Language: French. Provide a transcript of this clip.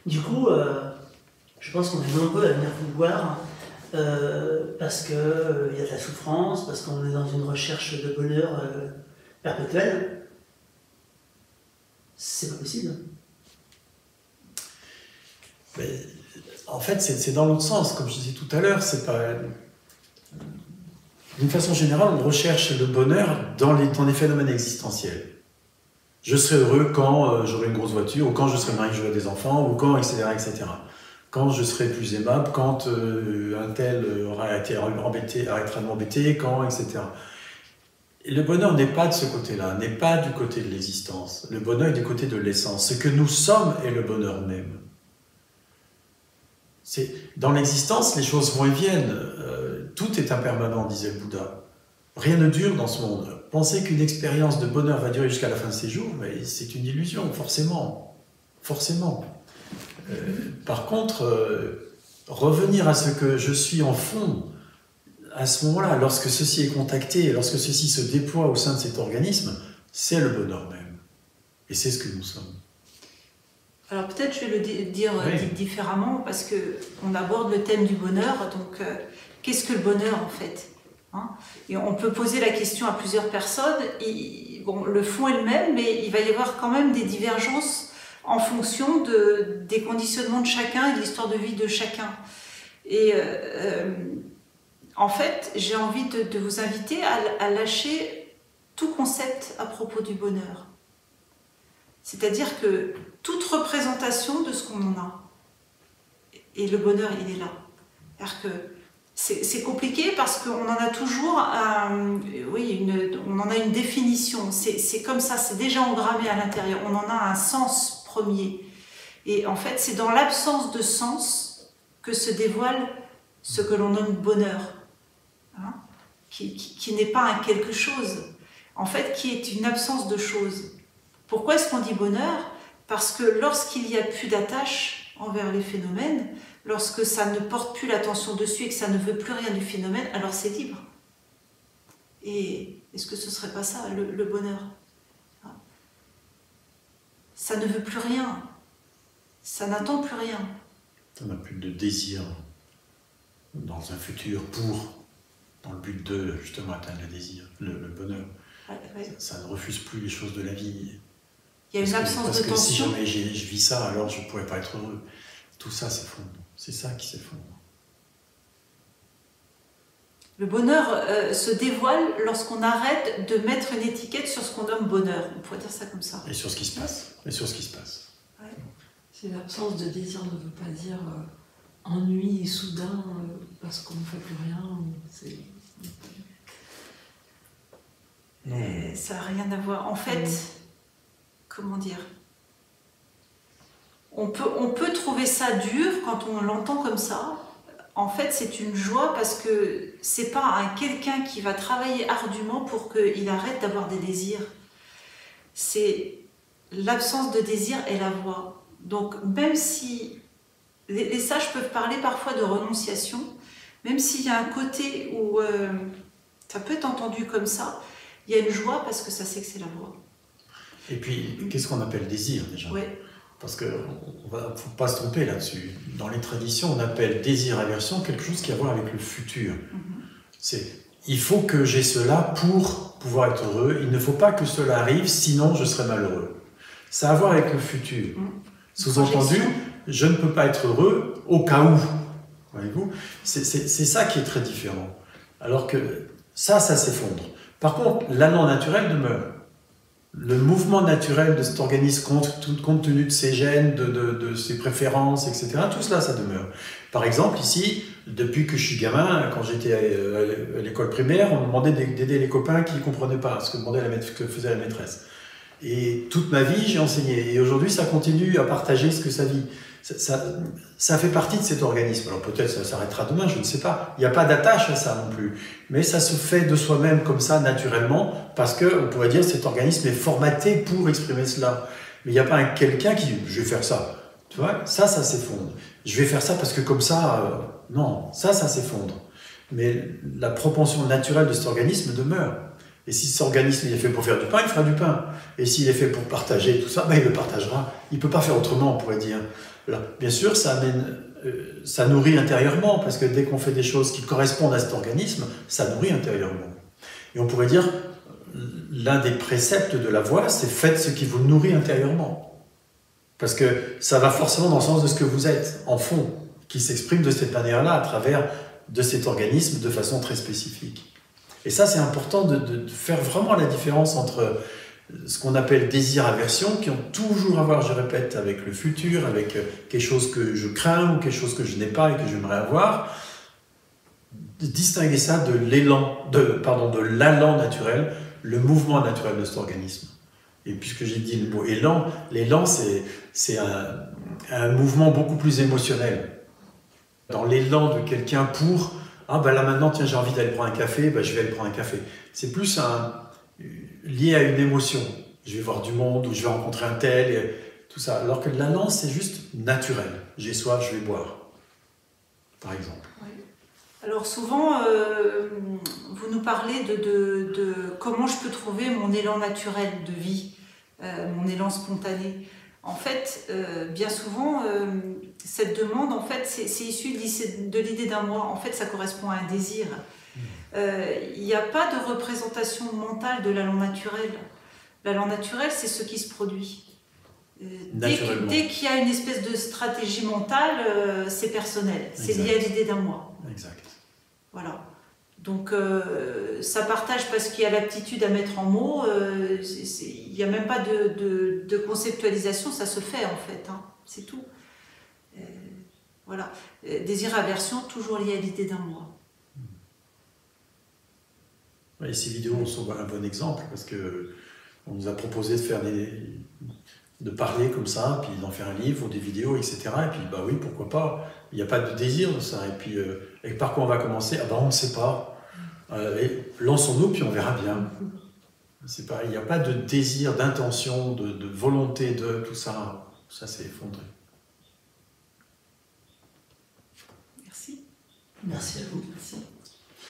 Du coup, je pense qu'on est nombreux à venir vous voir parce qu'il y a de la souffrance, parce qu'on est dans une recherche de bonheur perpétuelle. C'est pas possible. Mais, en fait, c'est dans l'autre sens. Comme je disais tout à l'heure, c'est pas... D'une façon générale, on recherche le bonheur dans les phénomènes existentiels. Je serai heureux quand j'aurai une grosse voiture, ou quand je serai marié, j'aurai des enfants, ou quand, etc., etc. Quand je serai plus aimable, quand un tel aura été embêté, arrêtera de m'embêter, quand, etc. Et le bonheur n'est pas de ce côté-là, n'est pas du côté de l'existence. Le bonheur est du côté de l'essence. Ce que nous sommes est le bonheur même. Dans l'existence, les choses vont et viennent. Tout est impermanent, disait le Bouddha. Rien ne dure dans ce monde. Penser qu'une expérience de bonheur va durer jusqu'à la fin de ses jours, c'est une illusion, forcément. Forcément. Par contre, revenir à ce que je suis en fond, à ce moment-là, lorsque ceci est contacté, lorsque ceci se déploie au sein de cet organisme, c'est le bonheur même. Et c'est ce que nous sommes. Alors peut-être je vais le dire différemment, parce qu'on aborde le thème du bonheur, donc qu'est-ce que le bonheur en fait, hein? Et on peut poser la question à plusieurs personnes, et, bon, le fond est le même, mais il va y avoir quand même des divergences en fonction des conditionnements de chacun et de l'histoire de vie de chacun. Et en fait, j'ai envie de vous inviter à lâcher tout concept à propos du bonheur. C'est-à-dire que toute représentation de ce qu'on en a, et le bonheur, il est là. C'est-à-dire que c'est compliqué parce qu'on en a toujours on en a une définition. C'est comme ça, c'est déjà engrammé à l'intérieur. On en a un sens premier. Et en fait, c'est dans l'absence de sens que se dévoile ce que l'on nomme bonheur, hein, qui n'est pas un quelque chose, en fait, qui est une absence de choses. Pourquoi est-ce qu'on dit bonheur? Parce que lorsqu'il n'y a plus d'attache envers les phénomènes, lorsque ça ne porte plus l'attention dessus et que ça ne veut plus rien du phénomène, alors c'est libre. Et est-ce que ce ne serait pas ça, le bonheur? Ça ne veut plus rien. Ça n'attend plus rien. Ça n'a plus de désir dans un futur dans le but de justement atteindre le désir, le bonheur. Ouais. Ça ne refuse plus les choses de la vie. Il y a une absence de tension. Parce que si jamais je vis ça, alors je ne pourrais pas être heureux. Tout ça s'effondre. C'est ça qui s'effondre. Le bonheur se dévoile lorsqu'on arrête de mettre une étiquette sur ce qu'on nomme bonheur. On pourrait dire ça comme ça. Et sur ce qui se passe. Ouais. C'est l'absence de désir ne veut pas dire ennui soudain parce qu'on ne fait plus rien. Ça n'a rien à voir. En fait, comment dire, on peut trouver ça dur quand on l'entend comme ça. En fait, c'est une joie parce que c'est pas quelqu'un qui va travailler ardument pour qu'il arrête d'avoir des désirs. C'est l'absence de désir et la voie. Donc, même si les sages peuvent parler parfois de renonciation, même s'il y a un côté où ça peut être entendu comme ça, il y a une joie parce que ça sait que c'est la voie. Et puis, qu'est-ce qu'on appelle désir déjà? Parce qu'il ne faut pas se tromper là-dessus. Dans les traditions, on appelle désir-aversion quelque chose qui a à voir avec le futur. Il faut que j'ai cela pour pouvoir être heureux. Il ne faut pas que cela arrive, sinon je serai malheureux. Ça a à voir avec le futur. Sous-entendu, je ne peux pas être heureux au cas où. Voyez-vous, c'est ça qui est très différent. Alors que ça s'effondre. Par contre, l'allant naturel demeure. Le mouvement naturel de cet organisme, compte tenu de ses gènes, de ses préférences, etc., tout cela, ça demeure. Par exemple, ici, depuis que je suis gamin, quand j'étais à l'école primaire, on me demandait d'aider les copains qui ne comprenaient pas ce que faisait la maîtresse. Et toute ma vie, j'ai enseigné. Et aujourd'hui, ça continue à partager ce que ça vit. Ça fait partie de cet organisme. Alors peut-être ça s'arrêtera demain, je ne sais pas. Il n'y a pas d'attache à ça non plus. Mais ça se fait de soi-même comme ça, naturellement, parce qu'on pourrait dire que cet organisme est formaté pour exprimer cela. Mais il n'y a pas quelqu'un qui dit « je vais faire ça ». Tu vois, ça s'effondre. Je vais faire ça parce que comme ça, non, ça s'effondre. Mais la propension naturelle de cet organisme demeure. Et si cet organisme il est fait pour faire du pain, il fera du pain. Et s'il est fait pour partager tout ça, ben, il le partagera. Il ne peut pas faire autrement, on pourrait dire. Là, bien sûr, ça nourrit intérieurement, parce que dès qu'on fait des choses qui correspondent à cet organisme, ça nourrit intérieurement. Et on pourrait dire, l'un des préceptes de la voie, c'est faites ce qui vous nourrit intérieurement. Parce que ça va forcément dans le sens de ce que vous êtes, en fond, qui s'exprime de cette manière-là, à travers de cet organisme, de façon très spécifique. Et ça, c'est important de faire vraiment la différence entre ce qu'on appelle désir-aversion, qui ont toujours à voir, je répète, avec le futur, avec quelque chose que je crains ou quelque chose que je n'ai pas et que j'aimerais avoir, de distinguer ça de l'allant naturel, le mouvement naturel de cet organisme. Et puisque j'ai dit le mot élan, l'élan, c'est un mouvement beaucoup plus émotionnel. Dans l'élan de quelqu'un pour « Ah ben là maintenant, tiens, j'ai envie d'aller prendre un café, ben je vais aller prendre un café ». C'est plus lié à une émotion. Je vais voir du monde, ou je vais rencontrer un tel, et tout ça. Alors que l'allant, c'est juste naturel. J'ai soif, je vais boire, par exemple. Oui. Alors souvent, vous nous parlez de comment je peux trouver mon élan naturel de vie, mon élan spontané. En fait, bien souvent, cette demande, en fait, c'est issu de l'idée d'un moi. En fait, ça correspond à un désir. Il n'y a pas de représentation mentale de l'allant naturel. L'allant naturel, c'est ce qui se produit. Dès qu'il y a une espèce de stratégie mentale, c'est personnel. C'est lié à l'idée d'un moi. Exact. Voilà. Donc, ça partage parce qu'il y a l'aptitude à mettre en mots. Il n'y a même pas de conceptualisation, ça se fait en fait. Hein. C'est tout. Voilà. Désir-aversion, toujours lié à l'idée d'un moi. Et ces vidéos sont un bon exemple parce que on nous a proposé de faire de parler comme ça, puis d'en faire un livre ou des vidéos, etc. Et puis, bah oui, pourquoi pas. Il n'y a pas de désir de ça. Et puis, et par quoi on va commencer? Ah bah on ne sait pas. Lançons-nous, puis on verra bien. C'est pas, il n'y a pas de désir, d'intention, de volonté de tout ça. Ça s'est effondré. Merci. Merci à vous. Merci.